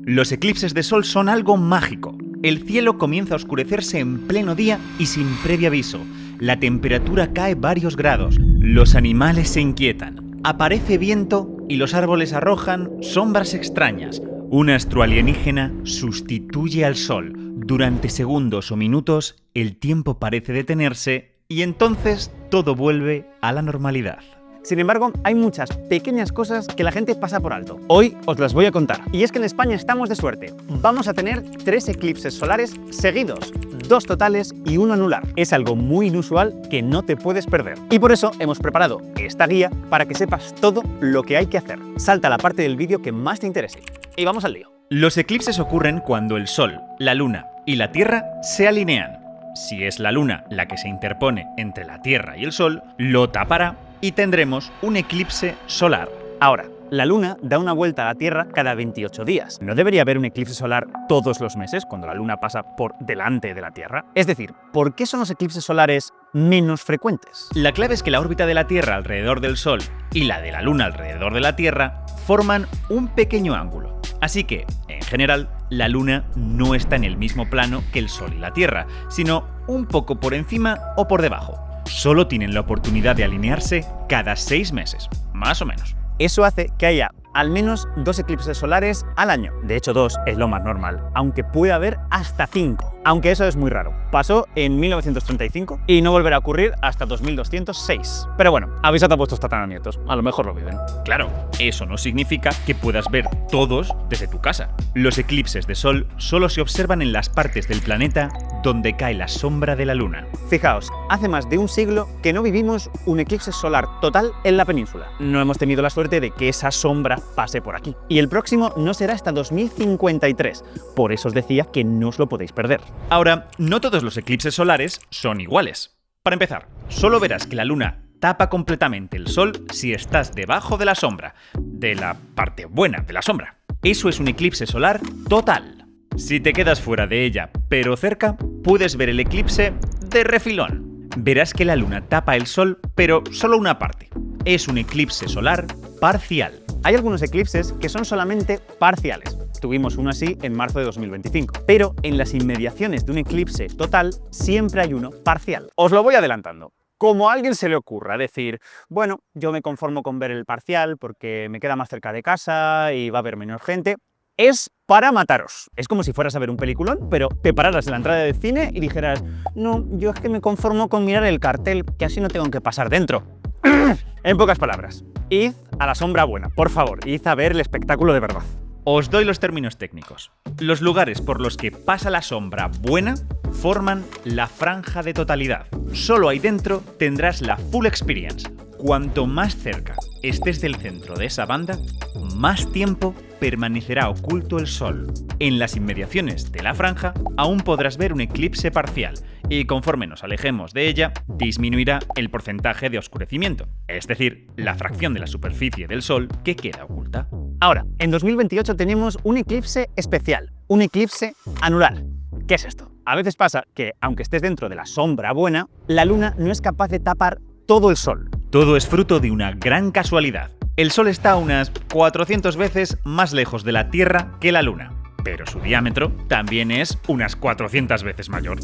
Los eclipses de sol son algo mágico. El cielo comienza a oscurecerse en pleno día y sin previo aviso. La temperatura cae varios grados. Los animales se inquietan. Aparece viento y los árboles arrojan sombras extrañas. Un astro alienígena sustituye al sol. Durante segundos o minutos, el tiempo parece detenerse y entonces todo vuelve a la normalidad. Sin embargo, hay muchas pequeñas cosas que la gente pasa por alto. Hoy os las voy a contar. Y es que en España estamos de suerte. Vamos a tener 3 eclipses solares seguidos, 2 totales y 1 anular. Es algo muy inusual que no te puedes perder. Y por eso hemos preparado esta guía para que sepas todo lo que hay que hacer. Salta a la parte del vídeo que más te interese. Y vamos al lío. Los eclipses ocurren cuando el Sol, la Luna y la Tierra se alinean. Si es la Luna la que se interpone entre la Tierra y el Sol, lo tapará y tendremos un eclipse solar. Ahora, la Luna da una vuelta a la Tierra cada 28 días. ¿No debería haber un eclipse solar todos los meses cuando la Luna pasa por delante de la Tierra? Es decir, ¿por qué son los eclipses solares menos frecuentes? La clave es que la órbita de la Tierra alrededor del Sol y la de la Luna alrededor de la Tierra forman un pequeño ángulo. Así que, en general, la Luna no está en el mismo plano que el Sol y la Tierra, sino un poco por encima o por debajo. Solo tienen la oportunidad de alinearse cada 6 meses, más o menos. Eso hace que haya al menos 2 eclipses solares al año. De hecho, 2 es lo más normal, aunque puede haber hasta 5. Aunque eso es muy raro. Pasó en 1935 y no volverá a ocurrir hasta 2206. Pero bueno, avisad a vuestros tataranietos, a lo mejor lo viven. Claro, eso no significa que puedas ver todos desde tu casa. Los eclipses de sol solo se observan en las partes del planeta donde cae la sombra de la Luna. Fijaos, hace más de un siglo que no vivimos un eclipse solar total en la península. No hemos tenido la suerte de que esa sombra pase por aquí. Y el próximo no será hasta 2053. Por eso os decía que no os lo podéis perder. Ahora, no todos los eclipses solares son iguales. Para empezar, solo verás que la Luna tapa completamente el Sol si estás debajo de la sombra, de la parte buena de la sombra. Eso es un eclipse solar total. Si te quedas fuera de ella, pero cerca, puedes ver el eclipse de refilón. Verás que la Luna tapa el Sol, pero solo una parte. Es un eclipse solar parcial. Hay algunos eclipses que son solamente parciales. Tuvimos uno así en marzo de 2025. Pero en las inmediaciones de un eclipse total siempre hay uno parcial. Os lo voy adelantando. Como a alguien se le ocurra decir, bueno, yo me conformo con ver el parcial porque me queda más cerca de casa y va a haber menos gente, es para mataros. Es como si fueras a ver un peliculón, pero te pararas en la entrada del cine y dijeras, no, yo es que me conformo con mirar el cartel, que así no tengo que pasar dentro. En pocas palabras, id a la sombra buena, por favor, id a ver el espectáculo de verdad. Os doy los términos técnicos. Los lugares por los que pasa la sombra buena forman la franja de totalidad. Solo ahí dentro tendrás la full experience. Cuanto más cerca estés del centro de esa banda, más tiempo permanecerá oculto el Sol. En las inmediaciones de la franja aún podrás ver un eclipse parcial y conforme nos alejemos de ella, disminuirá el porcentaje de oscurecimiento, es decir, la fracción de la superficie del Sol que queda oculta. Ahora, en 2028 tenemos un eclipse especial, un eclipse anular. ¿Qué es esto? A veces pasa que, aunque estés dentro de la sombra buena, la Luna no es capaz de tapar todo el Sol. Todo es fruto de una gran casualidad. El Sol está unas 400 veces más lejos de la Tierra que la Luna, pero su diámetro también es unas 400 veces mayor.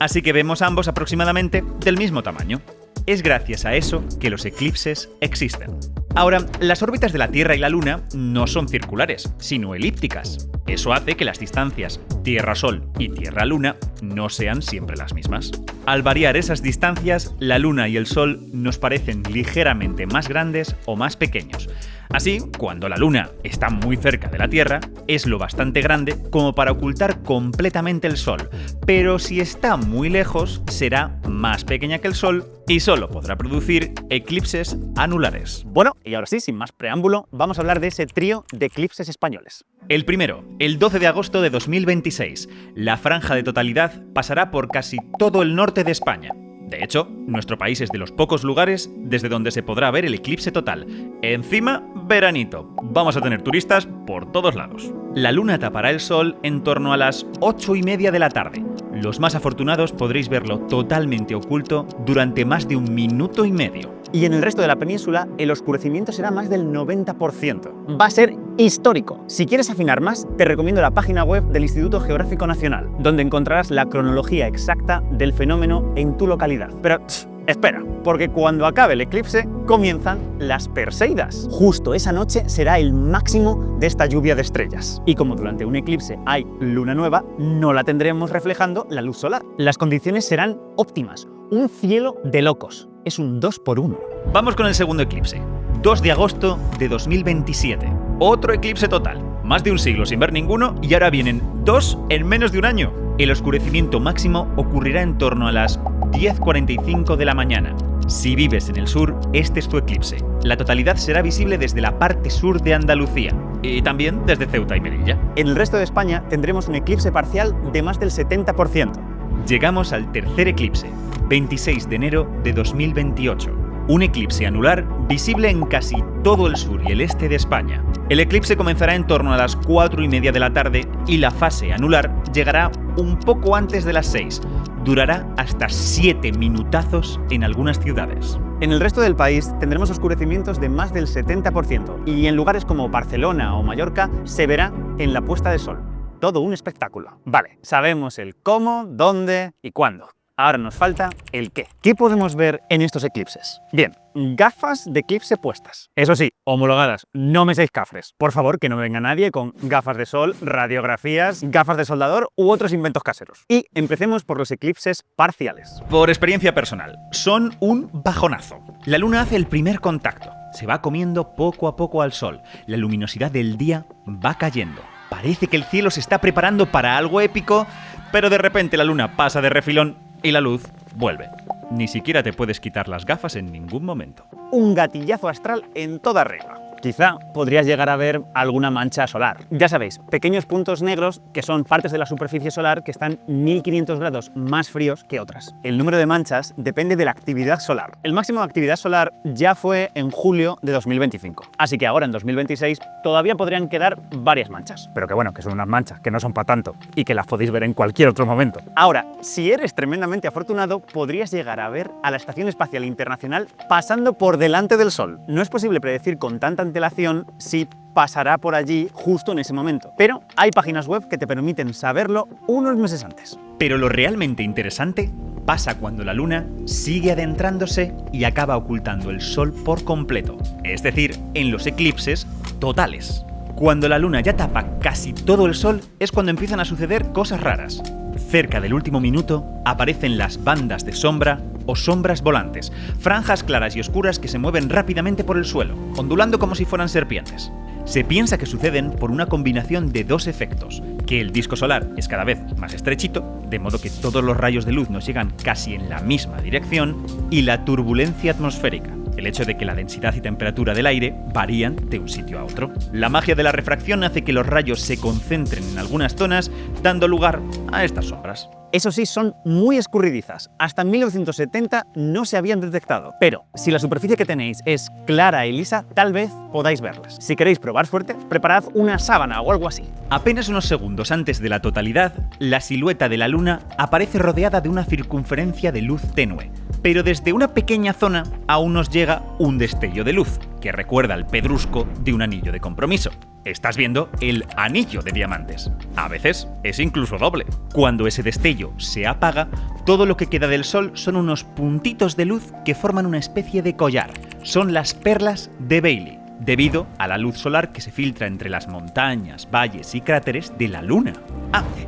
Así que vemos ambos aproximadamente del mismo tamaño. Es gracias a eso que los eclipses existen. Ahora, las órbitas de la Tierra y la Luna no son circulares, sino elípticas. Eso hace que las distancias Tierra-Sol y Tierra-Luna no sean siempre las mismas. Al variar esas distancias, la Luna y el Sol nos parecen ligeramente más grandes o más pequeños. Así, cuando la Luna está muy cerca de la Tierra, es lo bastante grande como para ocultar completamente el Sol, pero si está muy lejos, será más pequeña que el Sol y solo podrá producir eclipses anulares. Bueno, y ahora sí, sin más preámbulo, vamos a hablar de ese trío de eclipses españoles. El primero, el 12 de agosto de 2026. La franja de totalidad pasará por casi todo el norte de España. De hecho, nuestro país es de los pocos lugares desde donde se podrá ver el eclipse total. Encima, veranito. Vamos a tener turistas por todos lados. La Luna tapará el Sol en torno a las 8:30 de la tarde. Los más afortunados podréis verlo totalmente oculto durante más de 1 minuto y medio. Y en el resto de la península, el oscurecimiento será más del 90%. Va a ser histórico. Si quieres afinar más, te recomiendo la página web del Instituto Geográfico Nacional, donde encontrarás la cronología exacta del fenómeno en tu localidad. Pero espera, porque cuando acabe el eclipse comienzan las Perseidas. Justo esa noche será el máximo de esta lluvia de estrellas. Y como durante un eclipse hay luna nueva, no la tendremos reflejando la luz solar. Las condiciones serán óptimas. Un cielo de locos. Es un 2x1. Vamos con el segundo eclipse. 2 de agosto de 2027. Otro eclipse total. Más de un siglo sin ver ninguno y ahora vienen 2 en menos de un año. El oscurecimiento máximo ocurrirá en torno a las 10:45 de la mañana. Si vives en el sur, este es tu eclipse. La totalidad será visible desde la parte sur de Andalucía y también desde Ceuta y Melilla. En el resto de España tendremos un eclipse parcial de más del 70%. Llegamos al tercer eclipse, 26 de enero de 2028. Un eclipse anular visible en casi todo el sur y el este de España. El eclipse comenzará en torno a las 4:30 de la tarde y la fase anular llegará un poco antes de las 6. Durará hasta 7 minutazos en algunas ciudades. En el resto del país tendremos oscurecimientos de más del 70% y en lugares como Barcelona o Mallorca se verá en la puesta de sol. Todo un espectáculo. Vale, sabemos el cómo, dónde y cuándo. Ahora nos falta el qué. ¿Qué podemos ver en estos eclipses? Bien, gafas de eclipse puestas. Eso sí, homologadas, no me seáis cafres. Por favor, que no venga nadie con gafas de sol, radiografías, gafas de soldador u otros inventos caseros. Y empecemos por los eclipses parciales. Por experiencia personal, son un bajonazo. La luna hace el primer contacto, se va comiendo poco a poco al sol. La luminosidad del día va cayendo. Parece que el cielo se está preparando para algo épico, pero de repente la luna pasa de refilón y la luz vuelve. Ni siquiera te puedes quitar las gafas en ningún momento. Un gatillazo astral en toda regla. Quizá podrías llegar a ver alguna mancha solar. Ya sabéis, pequeños puntos negros que son partes de la superficie solar que están 1500 grados más fríos que otras. El número de manchas depende de la actividad solar. El máximo de actividad solar ya fue en julio de 2025. Así que ahora en 2026 todavía podrían quedar varias manchas. Pero que bueno, que son unas manchas, que no son para tanto y que las podéis ver en cualquier otro momento. Ahora, si eres tremendamente afortunado, podrías llegar a ver a la Estación Espacial Internacional pasando por delante del Sol. No es posible predecir con tanta antelación si pasará por allí justo en ese momento, pero hay páginas web que te permiten saberlo unos meses antes. Pero lo realmente interesante pasa cuando la luna sigue adentrándose y acaba ocultando el sol por completo, es decir, en los eclipses totales. Cuando la luna ya tapa casi todo el sol es cuando empiezan a suceder cosas raras. Cerca del último minuto aparecen las bandas de sombra o sombras volantes, franjas claras y oscuras que se mueven rápidamente por el suelo, ondulando como si fueran serpientes. Se piensa que suceden por una combinación de dos efectos, que el disco solar es cada vez más estrechito, de modo que todos los rayos de luz nos llegan casi en la misma dirección, y la turbulencia atmosférica, el hecho de que la densidad y temperatura del aire varían de un sitio a otro. La magia de la refracción hace que los rayos se concentren en algunas zonas, dando lugar a estas sombras. Eso sí, son muy escurridizas. Hasta 1970 no se habían detectado. Pero si la superficie que tenéis es clara y lisa, tal vez podáis verlas. Si queréis probar suerte, preparad una sábana o algo así. Apenas unos segundos antes de la totalidad, la silueta de la luna aparece rodeada de una circunferencia de luz tenue. Pero desde una pequeña zona aún nos llega un destello de luz, que recuerda al pedrusco de un anillo de compromiso. Estás viendo el anillo de diamantes. A veces es incluso doble. Cuando ese destello se apaga, todo lo que queda del sol son unos puntitos de luz que forman una especie de collar. Son las perlas de Bailey, debido a la luz solar que se filtra entre las montañas, valles y cráteres de la luna.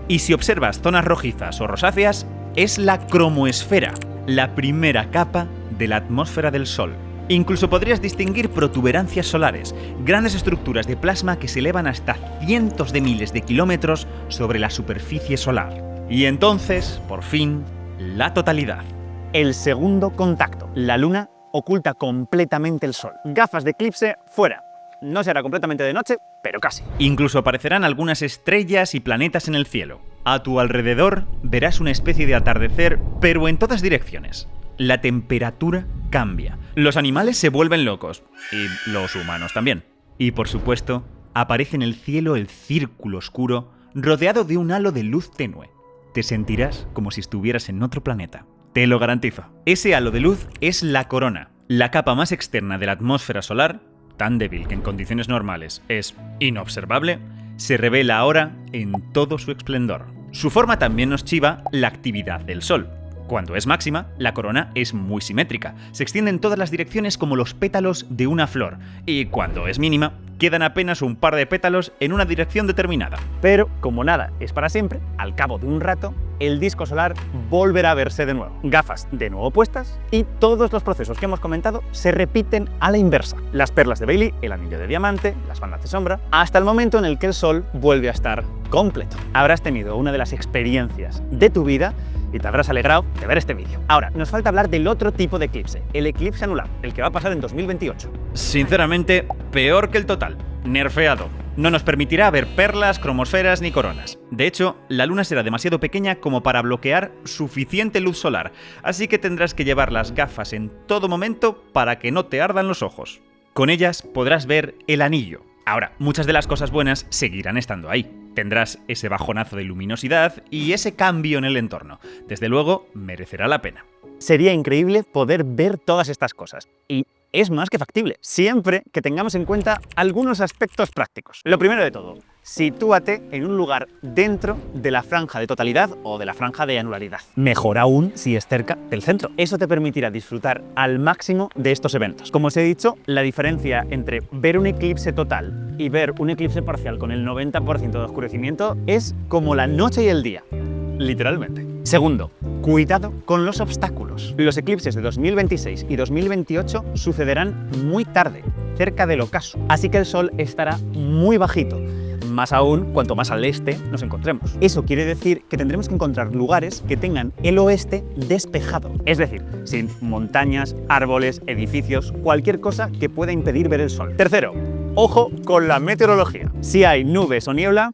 Y si observas zonas rojizas o rosáceas, es la cromoesfera, la primera capa de la atmósfera del Sol. Incluso podrías distinguir protuberancias solares, grandes estructuras de plasma que se elevan hasta cientos de miles de kilómetros sobre la superficie solar. Y entonces, por fin, la totalidad. El segundo contacto. La luna oculta completamente el sol. Gafas de eclipse fuera. No será completamente de noche, pero casi. Incluso aparecerán algunas estrellas y planetas en el cielo. A tu alrededor verás una especie de atardecer, pero en todas direcciones. La temperatura cambia. Los animales se vuelven locos. Y los humanos también. Y por supuesto, aparece en el cielo el círculo oscuro, rodeado de un halo de luz tenue. Te sentirás como si estuvieras en otro planeta. Te lo garantizo. Ese halo de luz es la corona, la capa más externa de la atmósfera solar, tan débil que en condiciones normales es inobservable, se revela ahora en todo su esplendor. Su forma también nos chiva la actividad del Sol. Cuando es máxima, la corona es muy simétrica, se extiende en todas las direcciones como los pétalos de una flor, y cuando es mínima, quedan apenas un par de pétalos en una dirección determinada. Pero, como nada es para siempre, al cabo de un rato, el disco solar volverá a verse de nuevo. Gafas de nuevo puestas y todos los procesos que hemos comentado se repiten a la inversa. Las perlas de Bailey, el anillo de diamante, las bandas de sombra, hasta el momento en el que el Sol vuelve a estar completo. Habrás tenido una de las experiencias de tu vida y te habrás alegrado de ver este vídeo. Ahora, nos falta hablar del otro tipo de eclipse, el eclipse anular, el que va a pasar en 2028. Sinceramente, peor que el total, nerfeado. No nos permitirá ver perlas, cromosferas ni coronas. De hecho, la luna será demasiado pequeña como para bloquear suficiente luz solar, así que tendrás que llevar las gafas en todo momento para que no te ardan los ojos. Con ellas podrás ver el anillo. Ahora, muchas de las cosas buenas seguirán estando ahí. Tendrás ese bajonazo de luminosidad y ese cambio en el entorno. Desde luego, merecerá la pena. Sería increíble poder ver todas estas cosas. Y es más que factible, siempre que tengamos en cuenta algunos aspectos prácticos. Lo primero de todo, sitúate en un lugar dentro de la franja de totalidad o de la franja de anularidad. Mejor aún si es cerca del centro. Eso te permitirá disfrutar al máximo de estos eventos. Como os he dicho, la diferencia entre ver un eclipse total y ver un eclipse parcial con el 90% de oscurecimiento es como la noche y el día. Literalmente. Segundo, cuidado con los obstáculos. Los eclipses de 2026 y 2028 sucederán muy tarde, cerca del ocaso, así que el Sol estará muy bajito, más aún cuanto más al este nos encontremos. Eso quiere decir que tendremos que encontrar lugares que tengan el oeste despejado, es decir, sin montañas, árboles, edificios, cualquier cosa que pueda impedir ver el Sol. Tercero, ojo con la meteorología. Si hay nubes o niebla,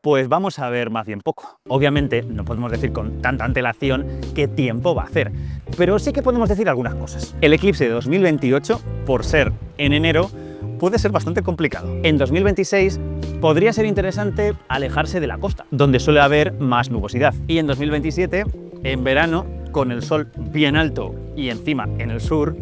pues vamos a ver más bien poco. Obviamente no podemos decir con tanta antelación qué tiempo va a hacer, pero sí que podemos decir algunas cosas. El eclipse de 2028, por ser en enero, puede ser bastante complicado. En 2026 podría ser interesante alejarse de la costa, donde suele haber más nubosidad. Y en 2027, en verano, con el sol bien alto y encima en el sur,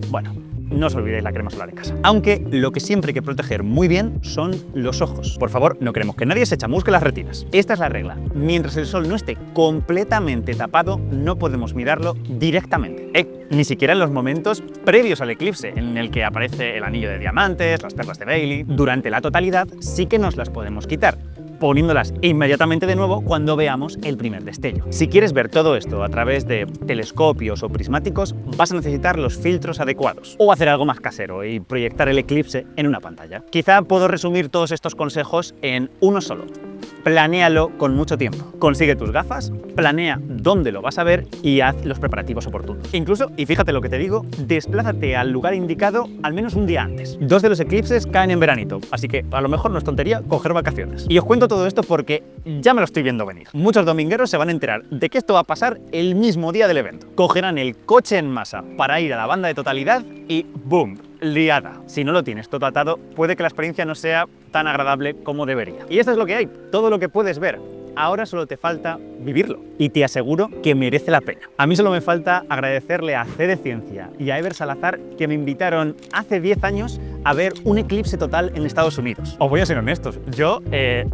bueno, no os olvidéis la crema solar en casa. Aunque lo que siempre hay que proteger muy bien son los ojos. Por favor, no queremos que nadie se chamusque las retinas. Esta es la regla. Mientras el sol no esté completamente tapado, no podemos mirarlo directamente. Ni siquiera en los momentos previos al eclipse, en el que aparece el anillo de diamantes, las perlas de Bailey. Durante la totalidad sí que nos las podemos quitar, poniéndolas inmediatamente de nuevo cuando veamos el primer destello. Si quieres ver todo esto a través de telescopios o prismáticos, vas a necesitar los filtros adecuados o hacer algo más casero y proyectar el eclipse en una pantalla. Quizá puedo resumir todos estos consejos en uno solo. Planéalo con mucho tiempo. Consigue tus gafas, planea dónde lo vas a ver y haz los preparativos oportunos. Incluso, y fíjate lo que te digo, desplázate al lugar indicado al menos un día antes. 2 de los eclipses caen en veranito, así que a lo mejor no es tontería coger vacaciones. Y os cuento todo esto porque ya me lo estoy viendo venir. Muchos domingueros se van a enterar de que esto va a pasar el mismo día del evento. Cogerán el coche en masa para ir a la banda de totalidad y ¡boom! Liada. Si no lo tienes todo atado, puede que la experiencia no sea tan agradable como debería. Y esto es lo que hay, todo lo que puedes ver. Ahora solo te falta vivirlo y te aseguro que merece la pena. A mí solo me falta agradecerle a C de Ciencia y a Ever Salazar que me invitaron hace 10 años a ver un eclipse total en Estados Unidos. Os voy a ser honestos, yo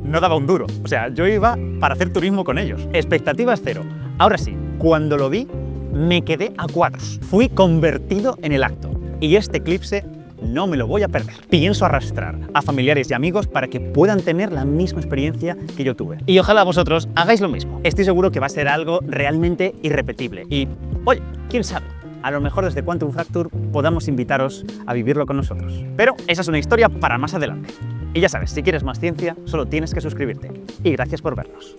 no daba un duro, o sea, yo iba para hacer turismo con ellos. Expectativas cero. Ahora sí, cuando lo vi, me quedé a cuadros. Fui convertido en el acto. Y este eclipse no me lo voy a perder. Pienso arrastrar a familiares y amigos para que puedan tener la misma experiencia que yo tuve. Y ojalá vosotros hagáis lo mismo. Estoy seguro que va a ser algo realmente irrepetible. Y, oye, quién sabe, a lo mejor desde Quantum Fracture podamos invitaros a vivirlo con nosotros. Pero esa es una historia para más adelante. Y ya sabes, si quieres más ciencia, solo tienes que suscribirte. Y gracias por vernos.